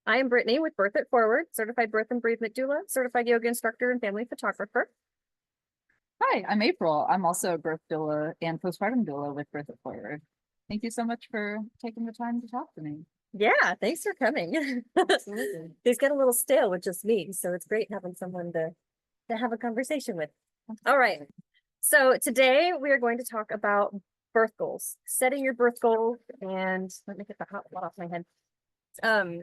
I am Brittany with Birth It Forward, certified birth and bereavement doula, certified yoga instructor, and family photographer. Hi, I'm April. I'm also a birth doula and postpartum doula with Birth It Forward. Thank you so much for taking the time to talk to me. Yeah, thanks for coming. Absolutely. These get a little stale with just me, so it's great having someone to have a conversation with. All right. So today we are going to talk about birth goals, setting your birth goals, and let me get the hot water off my head.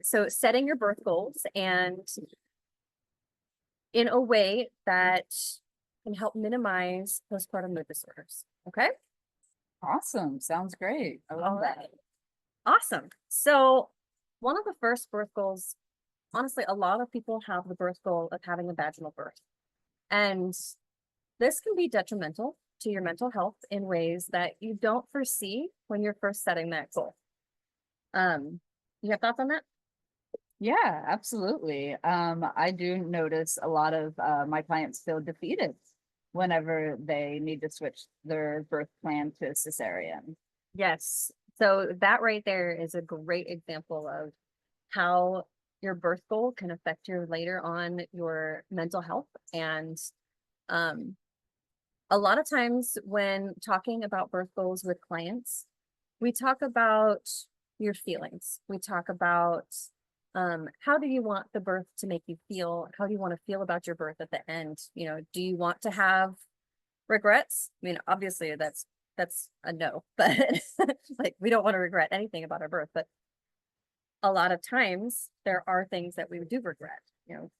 So setting your birth goals and in a way that can help minimize postpartum mood disorders. Okay. Awesome. Sounds great. I love that. Awesome. So one of the first birth goals, honestly, a lot of people have the birth goal of having a vaginal birth. And this can be detrimental to your mental health in ways that you don't foresee when you're first setting that goal. You have thoughts on that? Yeah, absolutely. I do notice a lot of my clients feel defeated whenever they need to switch their birth plan to cesarean. Yes. So that right there is a great example of how your birth goal can affect your later on your mental health. And a lot of times when talking about birth goals with clients, we talk about your feelings. We talk about how do you want the birth to make you feel? How do you want to feel about your birth at the end? You know, do you want to have regrets? I mean, obviously that's a no, but like we don't want to regret anything about our birth, but a lot of times there are things that we do regret, you know.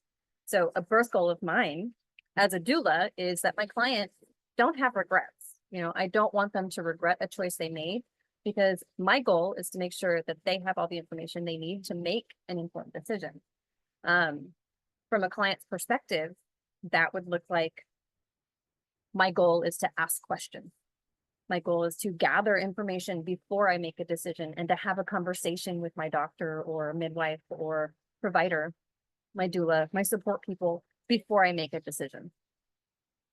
So a birth goal of mine as a doula is that my client don't have regrets. You know, I don't want them to regret a choice they made because my goal is to make sure that they have all the information they need to make an informed decision. From a client's perspective, that would look like my goal is to ask questions. My goal is to gather information before I make a decision and to have a conversation with my doctor or midwife or provider, my doula, my support people before I make a decision.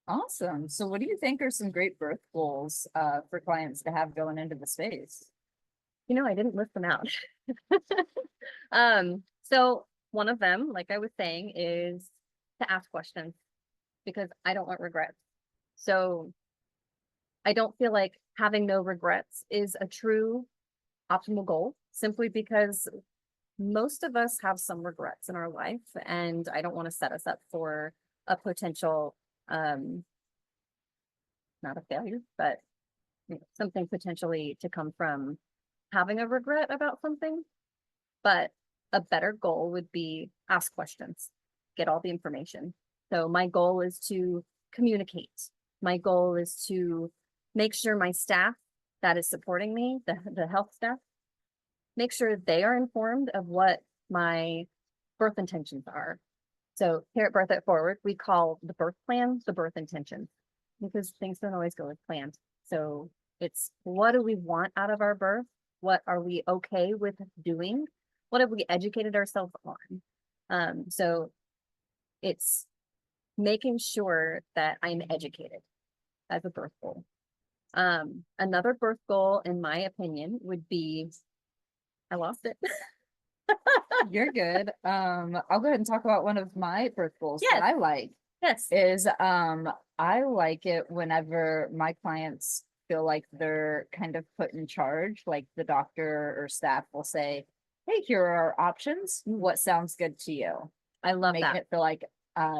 Awesome. So what do you think are some great birth goals for clients to have going into the space? You know, I didn't list them out. So one of them, like I was saying, is to ask questions because I don't want regrets. So I don't feel like having no regrets is a true optimal goal simply because most of us have some regrets in our life, and I don't want to set us up for a potential, not a failure, but you know, something potentially to come from having a regret about something. But a better goal would be ask questions, get all the information. So my goal is to communicate. My goal is to make sure my staff that is supporting me, the health staff, make sure they are informed of what my birth intentions are. So here at Birth It Forward, we call the birth plan the birth intention because things don't always go as planned. So it's what do we want out of our birth? What are we okay with doing? What have we educated ourselves on? So it's making sure that I'm educated as a birth goal. Another birth goal, in my opinion, would be, I lost it. You're good. I'll go ahead and talk about one of my birth goals Yes. that I like. Yes. Is I like it whenever my clients feel like they're kind of put in charge, like the doctor or staff will say, hey, here are our options. What sounds good to you? I love Making that. it feel like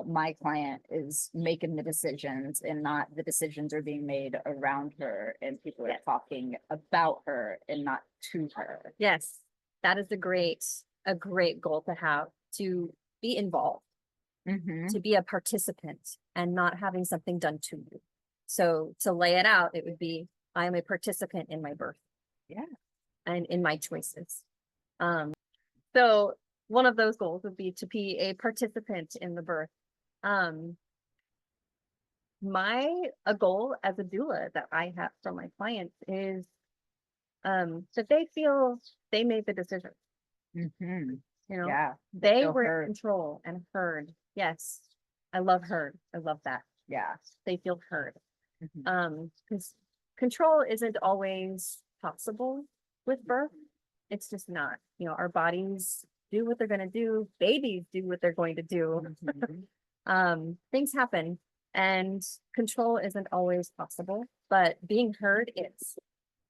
my client is making the decisions and not the decisions are being made around her and people are talking about her and not to her. Yes, that is a great goal to have, to be involved, to be a participant and not having something done to you. So to lay it out, it would be, I am a participant in my birth. Yeah. And in my choices. So one of those goals would be to be a participant in the birth. A goal as a doula that I have for my clients is that they feel they made the decision. You know, Yeah, they were in control and heard. Yes, I love heard. I love that. yeah, they feel heard. Because control isn't always possible with birth. It's just not. You know, our bodies do what they're gonna do. Babies do what they're going to do. Things happen and control isn't always possible, but being heard is.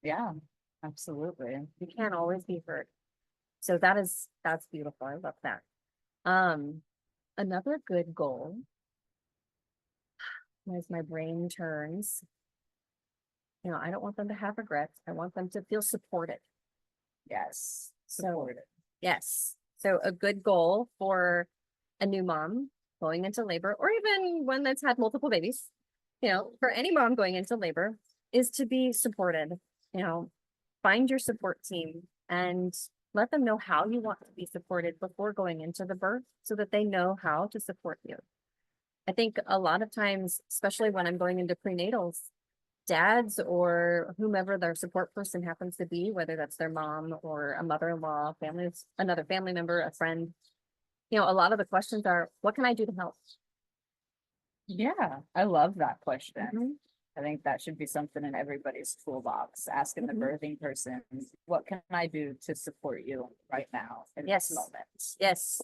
Yeah, absolutely. You can't always be heard. So that's beautiful. I love that. Another good goal, as my brain turns, I don't want them to have regrets. I want them to feel supported. Yes. So, Supported. yes. So a good goal for a new mom going into labor, or even one that's had multiple babies, for any mom going into labor, is to be supported. Find your support team and let them know how you want to be supported before going into the birth so that they know how to support you. I think a lot of times, especially when I'm going into prenatals, dads or whomever their support person happens to be, whether that's their mom or a mother-in-law, another family member, a friend, a lot of the questions are, what can I do to help? Yeah, I love that question. Mhm. I think that should be something in everybody's toolbox, asking the Mhm. birthing person, what can I do to support you right now in Yes. this moment? Yes,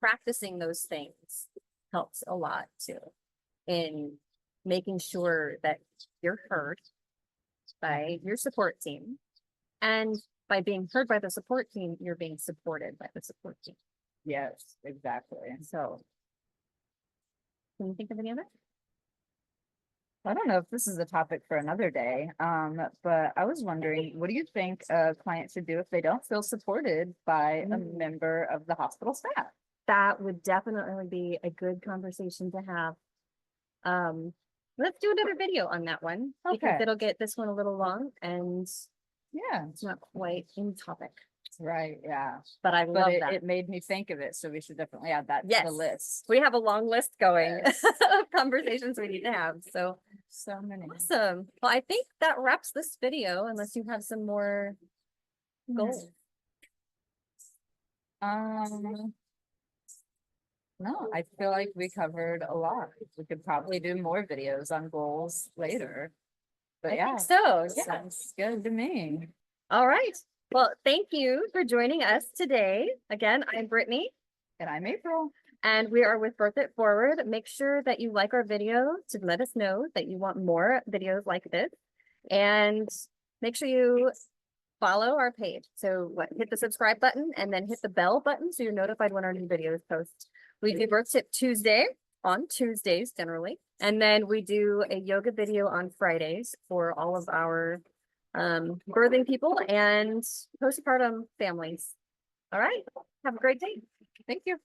practicing those things helps a lot too in making sure that you're heard by your support team. And by being heard by the support team, you're being supported by the support team. Yes, exactly. So, can you think of any other? I don't know if this is a topic for another day, but I was wondering, what do you think a client should do if they don't feel supported by a member of the hospital staff? That would definitely be a good conversation to have. Let's do another video on that one because Okay. it'll get this one a little long and Yeah, it's not quite in topic. right, yeah. But I love But that. it made me think of it, so we should definitely add that to Yes. the list. We have a long list going Yes. of conversations we need to have. So So many. awesome. Well, I think that wraps this video unless you have some more goals. No, I feel like we covered a lot. We could probably do more videos on goals later. But I yeah, think so. Yeah. sounds good to me. All right. Well, thank you for joining us today. Again, I'm Brittany. And I'm April. And we are with Birth It Forward. Make sure that you like our video to let us know that you want more videos like this. And make sure you follow our page. So hit the subscribe button and then hit the bell button so you're notified when our new videos post. We do Birth Tip Tuesday on Tuesdays generally. And then we do a yoga video on Fridays for all of our birthing people and postpartum families. All right. Have a great day. Thank you.